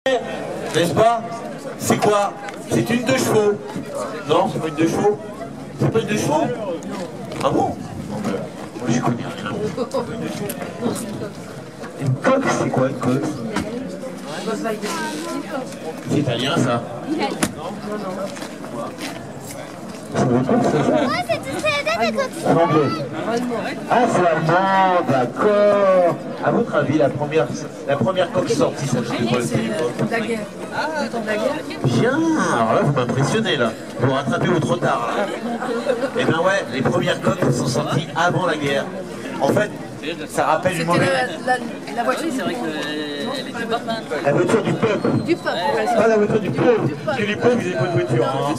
N'est-ce pas? C'est quoi? C'est une 2 chevaux. Non, c'est pas une 2 chevaux. C'est pas une 2 chevaux? Ah bon? Moi j'y connais rien. Une coque, c'est quoi une coque? C'est italien ça? C'est anglais. Ah, c'est allemand, d'accord. À votre avis, la première coque sortie, ça c'était quoi? C'est le temps de la guerre. Le temps de la guerre. Bien, alors là vous m'impressionnez là. Vous rattrapez ou trop tard là. Eh bien ouais, les premières coques sont sorties avant la guerre. En fait, ça rappelle une mauvaise... La voiture, c'est vrai que... La voiture du peuple. Du peuple. Pas la voiture du pauvre. Parce que les pauvres, ils n'avaient pas de voiture. Hein.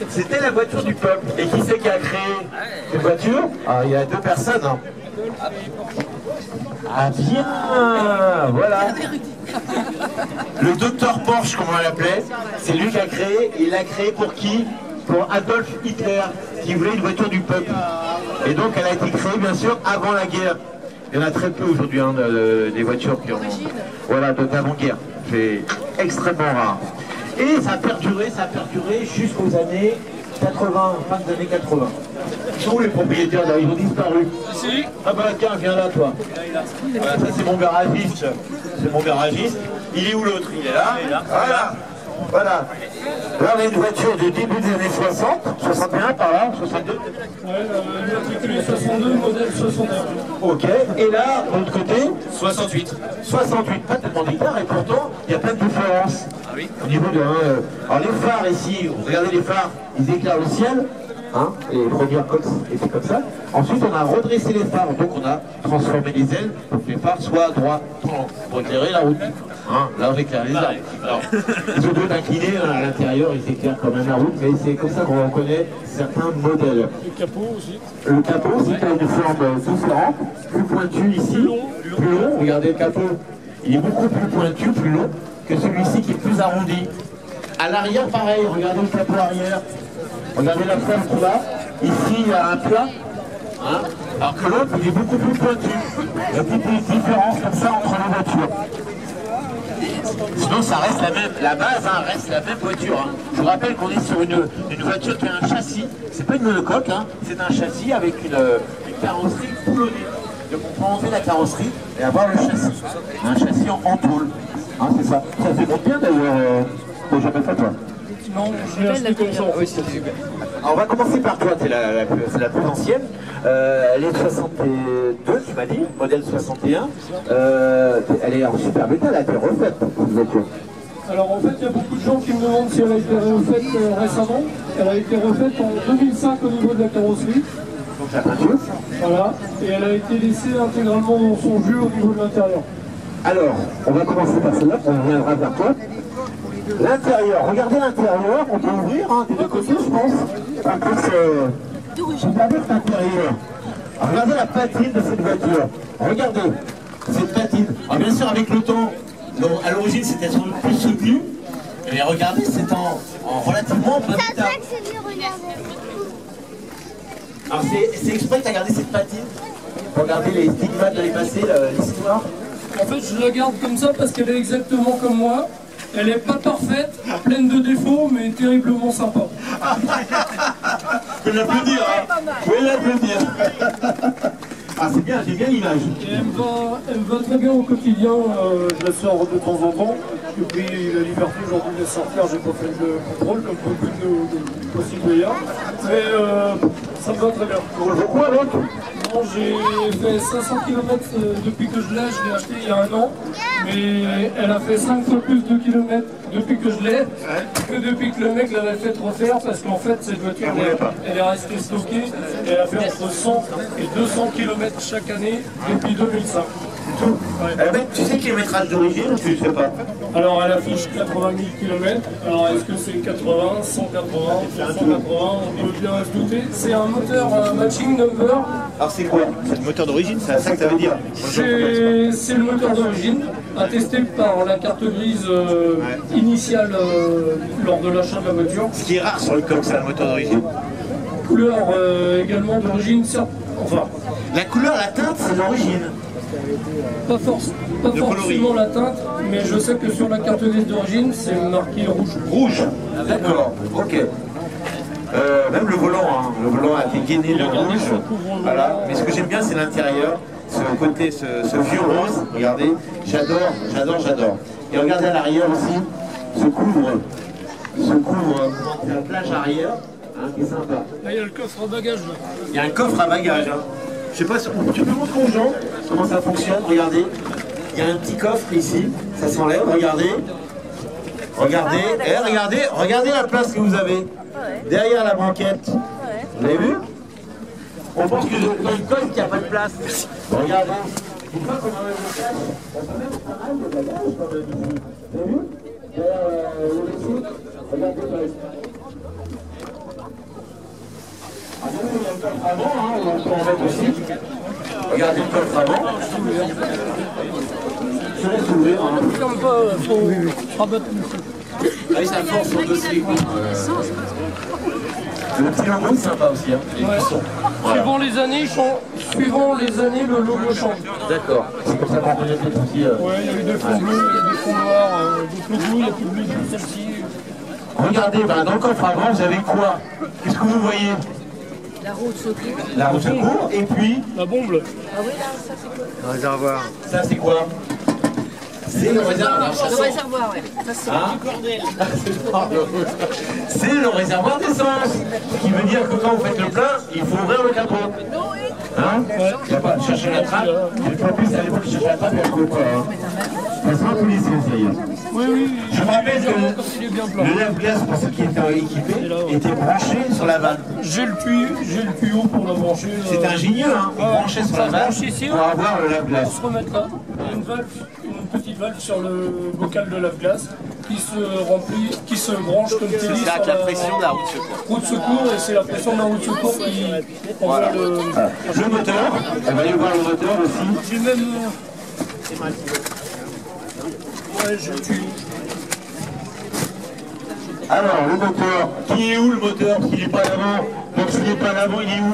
C'était la voiture du peuple. Et qui c'est qui a créé cette voiture? Ah, il y a 2 personnes. Hein. Ah bien, voilà. Le docteur Porsche, comme on l'appelait, c'est lui qui a créé. Il l'a créé pour qui? Pour Adolf Hitler, qui voulait une voiture du peuple. Et donc elle a été créée, bien sûr, avant la guerre. Il y en a très peu aujourd'hui, hein, des voitures qui ont... Voilà, d'avant-guerre. C'est extrêmement rare. Et ça a perduré jusqu'aux années 80, fin des années 80. Ils sont où les propriétaires là? Ils ont disparu. Ici. Ah bah tiens, viens là toi. Voilà, ça c'est mon garagiste. C'est mon garagiste. Il est où l'autre? Il est là. Voilà. Voilà. Là on a une voiture du début des années 60, 61 par là, 62. Ouais, l'immatriculé 62, modèle 61. Ok, et là, de l'autre côté 68. 68, pas tellement d'écart, et pourtant, il y a plein de différences. Ah oui. Au niveau de... alors les phares ici, regardez les phares, ils éclairent le ciel. Hein, et les premières coques étaient comme ça. Ensuite, on a redressé les phares, donc on a transformé les ailes pour que les phares soient droits pour éclairer la route. Hein, là, on éclaire les arbres. Alors, ils ont deux inclinés à l'intérieur, ils éclairent quand même la route, mais c'est comme ça qu'on reconnaît certains modèles. Le capot aussi. Le capot, c'est une forme différente, plus pointu ici, plus long. Regardez le capot, il est beaucoup plus pointu, plus long que celui-ci qui est plus arrondi. À l'arrière, pareil, regardez le capot arrière. Regardez la forme qu'il a. Ici, il y a un plat. Hein, alors que l'autre, il est beaucoup plus pointu. Il y a une petite différence comme ça entre les voitures. Sinon, ça reste la même. La base hein, reste la même voiture. Hein. Je vous rappelle qu'on est sur une voiture qui a un châssis. C'est pas une monocoque, hein, c'est un châssis avec une carrosserie boulonnée. Donc on peut enlever la carrosserie et avoir le châssis. Un châssis en tôle. Hein, c'est ça. Ça fait combien d'ailleurs t'as jamais fait toi? Non, je l'ai acheté comme ça. Oui, c'est super. Alors on va commencer par toi, c'est la plus ancienne. Elle est de 62, tu m'as dit, modèle 61. Elle est en super métal, elle a été refaite cette voiture. Alors en fait, il y a beaucoup de gens qui me demandent si elle a été refaite récemment. Elle a été refaite en 2005 au niveau de la carrosserie. Donc la peinture. Voilà. Et elle a été laissée intégralement dans son jus au niveau de l'intérieur. Alors, on va commencer par celle-là, on reviendra vers toi. L'intérieur, regardez l'intérieur, on peut ouvrir hein, des deux côtés je pense. En plus, regardez l'intérieur. Regardez la patine de cette voiture. Regardez cette patine. Alors bien sûr avec le temps, à l'origine c'était plus soutenu. Mais regardez, c'est en relativement bon état. Alors c'est exprès que tu as gardé cette patine. Regardez les stigmates de les passés, l'histoire. En fait, je la garde comme ça parce qu'elle est exactement comme moi. Elle n'est pas parfaite, pleine de défauts, mais terriblement sympa. Vous pouvez l'applaudir, hein? Vous pouvez l'applaudir. Ah, c'est bien, j'ai bien l'image. Elle me va très bien au quotidien, je la sors de temps en temps. J'ai pris la liberté aujourd'hui de sortir, j'ai pas fait le contrôle comme beaucoup de concitoyens. Mais ça me va très bien. Pourquoi l'autre? Non, j'ai fait 500 km depuis que je l'ai acheté il y a 1 an. Mais elle a fait 5 fois plus de kilomètres depuis que je l'ai que depuis que le mec l'avait fait refaire parce qu'en fait cette voiture elle est restée stockée et elle a fait entre 100 et 200 km chaque année depuis 2005. Ouais. Tu sais le kilométrage d'origine ou tu ne sais pas? Alors elle affiche 80 000 km, alors est-ce que c'est 80, 180, 180, on peut bien se douter. C'est un moteur matching number. Alors c'est quoi? C'est le moteur d'origine, c'est ça que ça veut dire? C'est le moteur d'origine, attesté par la carte grise initiale lors de l'achat de la voiture. Ce qui est rare sur le coq, c'est le moteur d'origine. Couleur également d'origine, enfin... La couleur, la teinte, c'est l'origine. Pas forcément la teinte, mais je sais que sur la carte grise d'origine, c'est marqué rouge. Rouge, d'accord, ok. Même le volant, hein. Le volant a été gainé de rouge. Voilà. Mais ce que j'aime bien, c'est l'intérieur, ce côté, ce vieux rose. Regardez, j'adore. Et regardez à l'arrière aussi, ce couvre, la plage arrière, hein, qui est sympa. Là, il y a le coffre à bagages. Il y a un coffre à bagages. Hein. Je sais pas si tu peux montrer aux gens comment ça fonctionne. Regardez, il y a un petit coffre ici, ça s'enlève. Regardez, regardez la place que vous avez derrière la banquette. Vous l'avez vu? On pense que dans le coffre qu'il n'y a pas de place. Regardez. Une fois qu'on enlève le cache, on peut mettre pas mal de bagages quand même ici. Vous avez vu? Regardez là. Il y a le coffre avant, hein, on peut en mettre aussi. Regardez le coffre avant. Je laisse ouvrir. Hein. Comme pas, faut rabattre. Ah oui, ça force sur le dossier. Le petit logo, c'est sympa aussi. Hein. Ouais. Voilà. Suivant les années, le logo change. D'accord. C'est comme ça qu'on reconnaît peut-être aussi. Ouais, il y a eu des fonds bleus, il y a des fonds noirs, d'autres logos, il y a plus de bleu que celle-ci. Regardez, dans le coffre avant, vous avez quoi? Qu'est-ce que vous voyez? La roue de secours. La roue de secours, et puis la bombe. Ah oui, là, ça c'est quoi? Le réservoir. Ça c'est quoi? C'est le réservoir. Le réservoir, ouais. Ça c'est Hein? C'est le réservoir d'essence. Ce qui veut dire que quand vous faites le plein, il faut ouvrir le capot. Hein? Il n'y a pas de chercher la trappe. Et pas plus à l'époque, je cherchais la trappe et elle ne trouve pas. Hein. C'est un policier, ça y est. Oui. Je vous rappelle que le lave-glace, pour ceux qui étaient équipés, était branché sur la vanne. J'ai le tuyau pour la brancher. C'est ingénieux, hein? On branchait sur la vanne pour avoir le lave-glace. Pour se remettre là, il y a une petite valve sur le bocal de lave-glace qui se remplit, qui se branche comme tu dis. C'est avec la pression de la roue de secours. Roue de secours, et c'est la pression de la roue de secours qui envoie le moteur. On va aller voir le moteur aussi. J'ai même. Ouais, j'ai le tuyau. Alors, le moteur, qui est où le moteur? Parce qu'il n'est pas à l'avant. Donc s'il n'est pas à l'avant, il est où?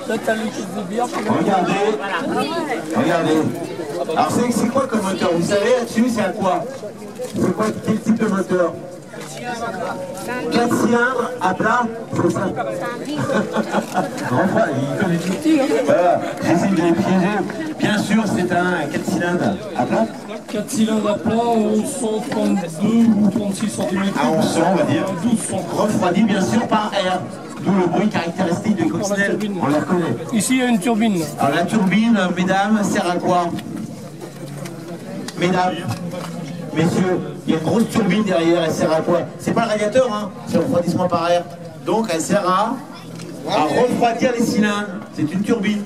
Là, t'as le kit de bière. Regardez. Alors c'est quoi comme moteur? Vous savez là-dessus, c'est à quoi? C'est quoi? Quel type de moteur? 4 cylindres à plat, c'est ça. Enfin, il connaît tout petit, hein. Voilà, j'essaie de les piéger. Bien sûr, c'est un 4 cylindres à plat. 4 cylindres à plat, 132 ou 36 cm. À 1100, on va dire. 1200. Refroidi, bien sûr, par air. D'où le bruit caractéristique de Coccinelle. On la reconnaît. Ici, il y a une turbine. Alors la turbine, mesdames, sert à quoi? Mesdames, messieurs, il y a une grosse turbine derrière, elle sert à quoi? C'est pas le radiateur, hein, c'est le refroidissement par air. Donc elle sert à refroidir les cylindres. C'est une turbine.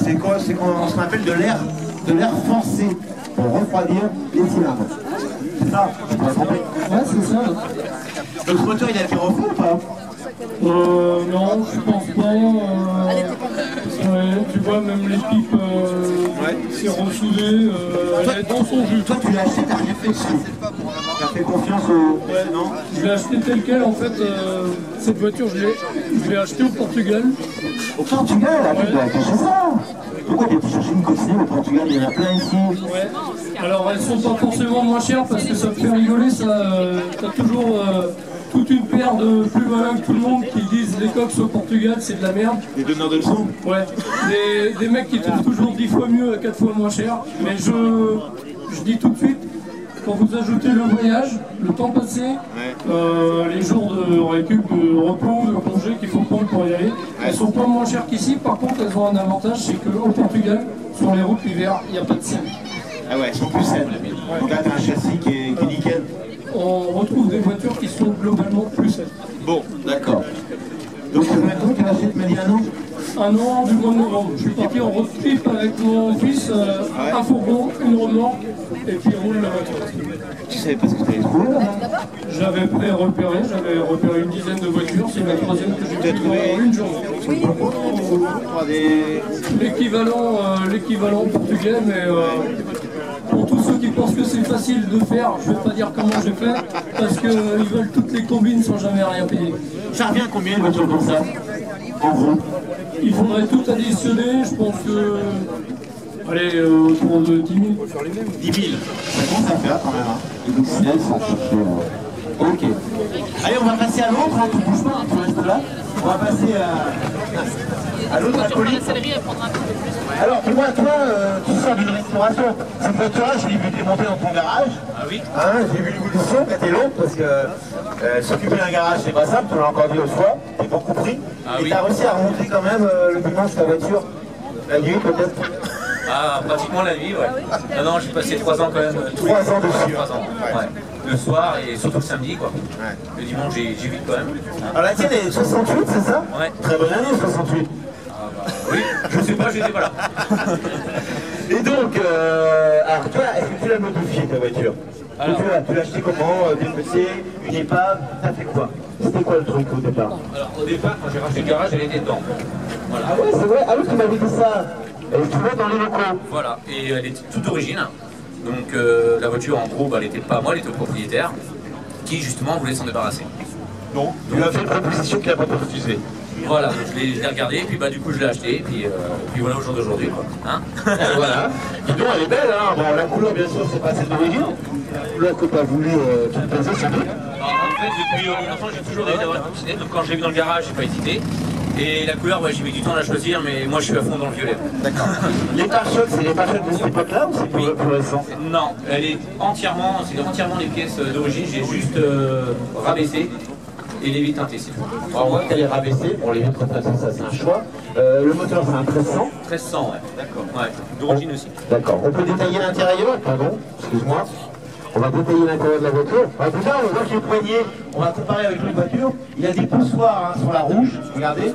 C'est quoi? C'est ce qu'on appelle de l'air forcé pour refroidir les cylindres. C'est ça? Ouais, c'est ça. Donc ce moteur, il a été refait ou pas? Non, je pense pas. Ouais, tu vois, même les pipes, c'est ressoudé, elle est dans son jus. Toi, tu l'as acheté, t'as rien fait dessus. T'as fait confiance au... Ouais, non. Je l'ai acheté tel quel, en fait. Cette voiture, je l'ai achetée au Portugal. Au Portugal, là, tu dois cacher ça. Pourquoi tu as cherché une Coccinelle au Portugal? Il y en a plein ici. Ouais. Alors, elles sont pas forcément moins chères parce que ça me fait rigoler, ça. T'as toujours... toute une paire de plus malins que tout le monde qui disent les coques au Portugal c'est de la merde. Les donneurs de leçons? Ouais. Des mecs qui trouvent toujours 10 fois mieux à 4 fois moins cher. Mais je dis tout de suite, quand vous ajoutez le voyage, le temps passé, les jours de récup, de repos, de congé qu'il faut prendre pour y aller, elles sont pas moins chères qu'ici. Par contre, elles ont un avantage, c'est qu'au Portugal, sur les routes l'hiver, il n'y a pas de selle. Ah ouais, elles sont plus saines. Donc là, t'as un châssis qui est nickel. On retrouve des voitures qui sont globalement plus saines. Bon, d'accord. Donc ça fait combien de temps que tu as acheté, tu m'as dit un an? Un an du mois de novembre. Je suis parti en road trip avec mon fils, un fourgon, une remorque, et puis roule la voiture. Tu savais pas ce que tu allais trouver là? J'avais j'avais repéré une dizaine de voitures, c'est la troisième que j'ai trouvée en une journée. L'équivalent portugais, mais pour tous ceux qui pensent que c'est facile de faire, je ne vais pas dire comment j'ai fait, parce qu'ils veulent toutes les combines sans jamais rien payer. Ça revient à combien une voiture comme ça? En gros? Il faudrait tout additionner, je pense que... Allez, autour de 10 000. 10 000. Ça commence à faire quand même, hein. Les coccinelles sont cherchés. Ok. Allez, on va passer à l'autre, hein, tu bouges pas, hein, tu restes là. On va passer à l'autre acolyte. Alors, dis-moi, toi, tu sors d'une restauration. Cette voiture-là, je l'ai vu démonter dans ton garage. Ah oui. Hein, j'ai vu l'évolution qui était longue parce que s'occuper d'un garage, c'est pas simple, tu l'as encore dit l'autre fois, t'es beaucoup pris. Ah et oui. t'as réussi à remonter quand même le dimanche ta voiture. La nuit peut-être. Ah, pratiquement la nuit, ouais. Non, non, j'ai passé 3 ans quand même. 3 ans dessus. 3 ans, ouais. Le soir et surtout le samedi, quoi. Ouais. Le dimanche, j'ai vite quand même. Alors la tienne est 68, c'est ça? Ouais. Très bonne année, 68. Ah, bah, oui, je sais pas, j'étais pas là. Et donc, alors toi, est-ce que tu l'as modifiée ta voiture? Alors, tu l'as acheté comment? Des PC, une épave, t'as fait quoi? C'était quoi le truc au départ? alors, au départ, quand j'ai racheté le garage, elle était dedans. Voilà. Ah ouais, c'est vrai? Ah oui, tu m'avais dit ça. Elle est toujours dans les locaux. Voilà, et elle était toute d'origine. Donc la voiture, en gros, bah, elle n'était pas à moi, elle était au propriétaire, qui justement voulait s'en débarrasser. Donc, tu lui as fait une proposition qu'il n'a pas refusée. Voilà, donc je l'ai regardé, et puis bah, du coup je l'ai acheté, et puis voilà au jour d'aujourd'hui, quoi. Hein. Voilà. Dis donc, elle est belle, hein. Bon, la couleur, bien sûr, c'est pas celle d'origine. La couleur que tu as voulu te placer, sans doute. En fait, depuis longtemps, j'ai toujours rêvé d'avoir une coccinelle, donc quand je l'ai vu dans le garage, j'ai pas hésité. Et la couleur, ouais, j'ai mis du temps à la choisir, mais moi je suis à fond dans le violet. D'accord. Les pare-chocs, c'est les pare-chocs de cette époque-là ou c'est plus récent? Non, elle est entièrement, c'est entièrement les pièces d'origine, j'ai juste rabaissé et les vitres teintées, c'est tout. Alors, on voit qu'elle est rabaissée. Bon, les vitres teintées, ça c'est un choix. Le moteur, c'est un 1300. 1300, ouais, d'accord. Ouais, d'origine aussi. D'accord. On peut détailler l'intérieur? Pardon, excuse-moi. On va détailler l'intérieur de la voiture. Alors, déjà, on voit qu'il y a le poignet. On va comparer avec l'autre voiture. Il y a des poussoirs hein, sur la rouge, regardez.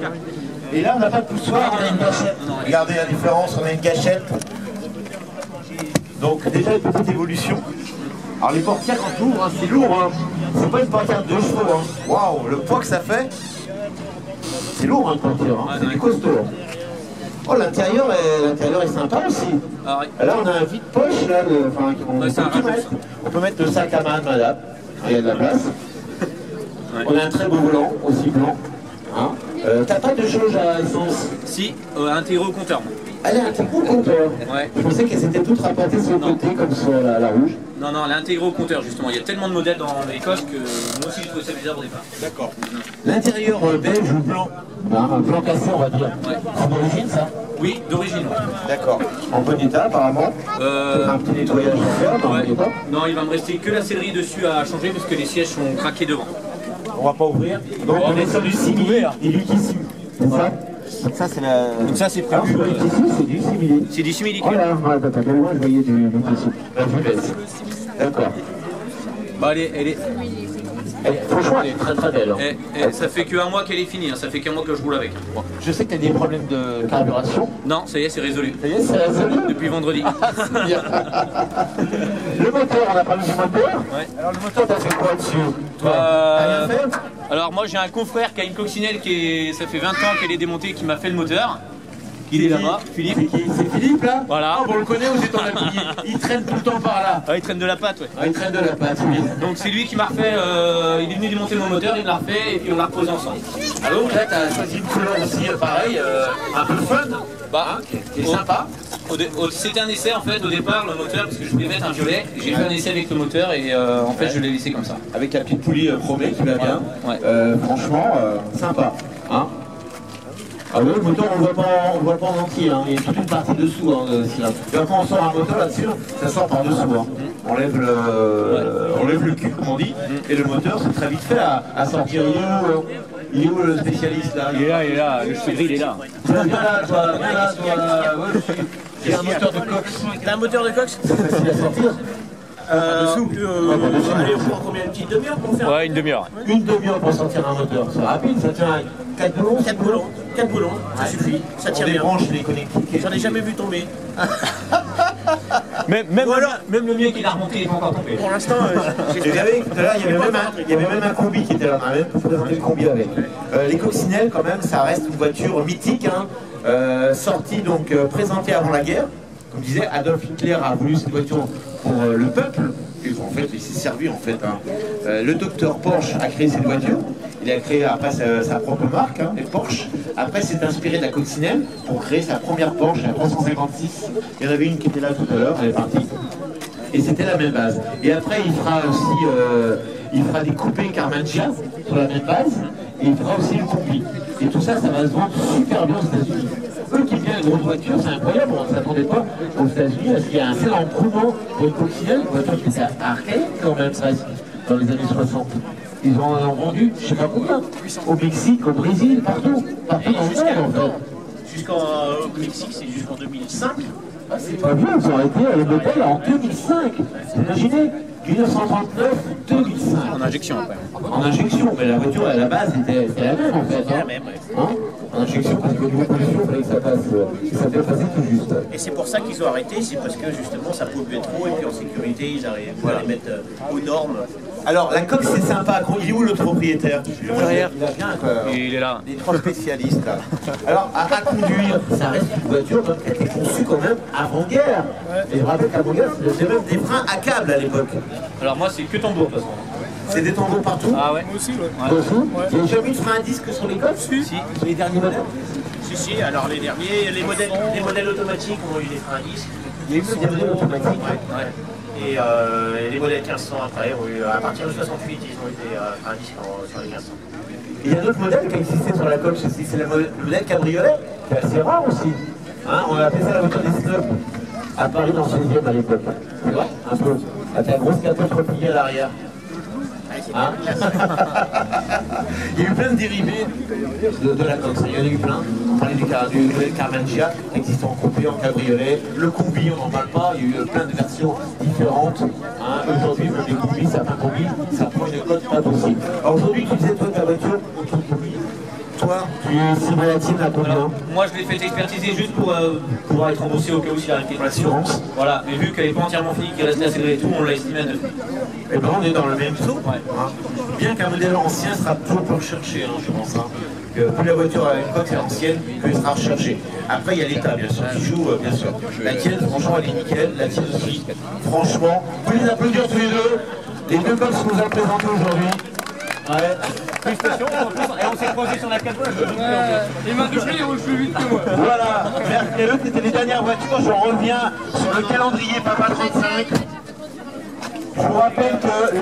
Et là, on n'a pas de poussoir, on a une gâchette. Regardez la différence, on a une gâchette. Donc, déjà, une petite évolution. Alors, les portières, quand tu ouvres, hein, c'est lourd. Hein. C'est pas une portière de 2 chevaux. Hein. Waouh, le poids que ça fait. C'est lourd, hein, une portière. Hein. C'est du costaud. Oh, l'intérieur est sympa aussi. Ah, oui. Là, on a un vide-poche, là, enfin, on peut mettre le sac à main de madame. Il y a de la place. Ouais. On a un très beau volant, aussi blanc. Hein. T'as pas de jauge à essence? Si, intégré au compteur. Elle est intégrée au compteur. Ouais. Je pensais qu'elle s'était toute rapportée sur le côté, comme sur la rouge. Non, non, elle est intégrée au compteur, justement. Il y a tellement de modèles dans l'Écosse que moi aussi, j'ai trouvé ça bizarre au départ. D'accord. L'intérieur belge ou blanc? Un blanc cassé, on va dire. Ouais. C'est d'origine, ça? Oui, d'origine. Ouais. D'accord. En bon état, apparemment. Un petit nettoyage à faire, dans bon état. Non, il va me rester que la sellerie dessus à changer, parce que les sièges sont craqués devant. On va pas ouvrir. Donc, on est sur du simili et du tissu. C'est ça? Donc ça, c'est la... Donc ça, c'est prévu. Alors, le tissu, c'est du simili. C'est du simili. Oh là, attends, moi je voyais du tissu. La vivesse. D'accord. Bah, elle est... Franchement, elle est très très belle. Ça fait qu'un mois qu'elle est finie, hein. Ça fait qu'un mois que je roule avec. Bon. Je sais que tu as des problèmes de carburation. Non, ça y est, c'est résolu. Ça y est, c'est résolu. Depuis vendredi. C'est bien. Le moteur, on a parlé du moteur. Ouais. Alors le moteur, t'as fait quoi dessus? T'as rien fait? Alors moi j'ai un confrère qui a une coccinelle qui est... ça fait 20 ans qu'elle est démontée, qui m'a fait le moteur. Il est là-bas, Philippe. C'est Philippe là? Voilà. Oh, bon, on le connaît, vous êtes en Lapouille. Il traîne tout le temps par là. Ah, il traîne de la pâte, ouais. Ah, il traîne de la pâte, oui. Donc c'est lui qui m'a refait, il est venu démonter mon moteur, il me l'a refait et puis on l'a reposé ensemble. Alors là, t'as choisi une couleur aussi, pareil, un peu fun. Bah, qui est sympa. C'était un essai en fait au départ, le moteur, parce que je voulais mettre un violet. J'ai fait un essai avec le moteur et en fait je l'ai laissé comme ça. Avec la petite poulie chromée qui va bien. Ouais. Franchement, sympa. Hein? Ah oui, le moteur on le voit pas en entier, hein. Il y a toute une partie dessous. Hein, et quand on sort un moteur là-dessus, ça sort par dessous. Hein. On lève le cul, comme on dit, et le moteur c'est très vite fait à sortir. Il est où le spécialiste là? Il est là, le chevri il est là. Viens là, toi. C'est un moteur de Cox. T'as un moteur de Cox? C'est facile à sortir. Dessous. Allez, on prend combien? Une petite demi-heure pour faire? Ouais, une demi-heure. Une demi-heure pour sortir un moteur, c'est rapide, ça tient 4 boulons. 4 boulons, ça suffit, ça tient bien. On débranche les connectiques. J'en ai jamais vu tomber. Même le mien qui l'a remonté, il est pas encore tombé. Pour l'instant, Tout à l'heure, il y avait même un combi qui était là, on a même présenté le combi avec. Les coccinelles, quand même, ça reste une voiture mythique, hein, sortie donc présentée avant la guerre. Comme je disais, Adolf Hitler a voulu cette voiture pour le peuple. en fait, il s'est servi en fait. Hein. Le docteur Porsche a créé cette voiture. Il a créé après sa propre marque, hein, les Porsche. Après, s'est inspiré de la coccinelle pour créer sa première Porsche, la 356. Il y en avait une qui était là tout à l'heure, elle est partie. Et c'était la même base. Et après, il fera aussi, il fera des coupés Carmangia sur la même base. Et il fera aussi le combi. Et tout ça, ça va se vendre super bien aux États-Unis. Eux qui viennent les grosses voitures, c'est incroyable, on ne s'attendait pas aux États-Unis parce qu'il y a un tel engouement pour une coccinelle, une voiture qui était archaïque quand même, ça, dans les années 60. Ils ont vendu, je ne sais pas combien, au Mexique, au Brésil, partout dans le monde en fait. Jusqu'au Mexique, c'est jusqu'en 2005. Ah, c'est pas bien, ils ont arrêté les modèles en 2005. Imaginez, 1939-2005. En injection après. En injection, mais la voiture à la base était la même en fait. La même, ouais. Hein, en injection, parce qu'au niveau pollution, il fallait que ça passe, ça devait passer tout juste. Et c'est pour ça qu'ils ont arrêté, c'est parce que justement ça polluait trop et puis en sécurité ils arrivaient à les mettre aux normes. Alors la coque c'est sympa, il est où l'autre propriétaire? Derrière. Il a bien quoi. Il est là. Les trois spécialistes là. Alors à conduire, ça reste une voiture donc, qui a été conçue quand même avant-guerre. Et je rappelle qu'avant-guerre, c'était même des freins à câble à l'époque. Alors moi c'est que tambour de toute façon. C'est des tambours partout. Ah ouais. Moi aussi, ouais. Il n'y a jamais eu de frein à disque sur les coques? Si. Sur les derniers modèles? Si, alors les derniers, les modèles automatiques ont eu des freins à disque. Il y a eu des modèles automatiques. Ouais. Et les modèles 1500 après ont eu, à partir de 68, ils ont eu des freins à disque sur les 1500. Il y a d'autres modèles qui existaient sur la coque, c'est le modèle cabriolet, qui est assez rare aussi. Hein, on a appelé ça la voiture des snobs, à Paris dans le 16e à l'époque. Tu vois, un peu. Avec la grosse capote repliée à l'arrière. Hein il y a eu plein de dérivés de la coque, il y en a eu plein. On parlait du modèle Carmangia, qui existe en coupé, en cabriolet. Le combi, on n'en parle pas, il y a eu plein de versions différentes. Hein. Aujourd'hui, les combis, certains combis, ça prend une cote pas possible. Alors aujourd'hui, tu disais, toi, ta voiture, ton combi, toi, tu estimes la tienne à combien? Moi je l'ai fait expertiser juste pour pouvoir être remboursé au cas où s'il y a une L'assurance. Voilà, mais vu qu'elle n'est pas entièrement finie, qu'il restait assez et tout, on l'a estimé à 9 000. Et ben on est dans le même saut. Ouais. Hein. Bien qu'un modèle ancien sera toujours plus recherché, hein, je pense. Hein. Que plus la voiture à une coque est ancienne, plus elle sera recherchée. Après, il y a l'État, bien sûr, qui joue, bien sûr. La tienne, franchement, elle est nickel. La tienne aussi. Franchement, vous pouvez les applaudir tous les deux. Les deux coques qu'on nous a présentés aujourd'hui. Ouais. Félicitations, et on s'est croisés sur la capote. Il m'a doublé, il roule plus vite que moi. Voilà. Et eux, c'était les dernières voitures. Je reviens sur le calendrier Papa 35. Je vous rappelle que le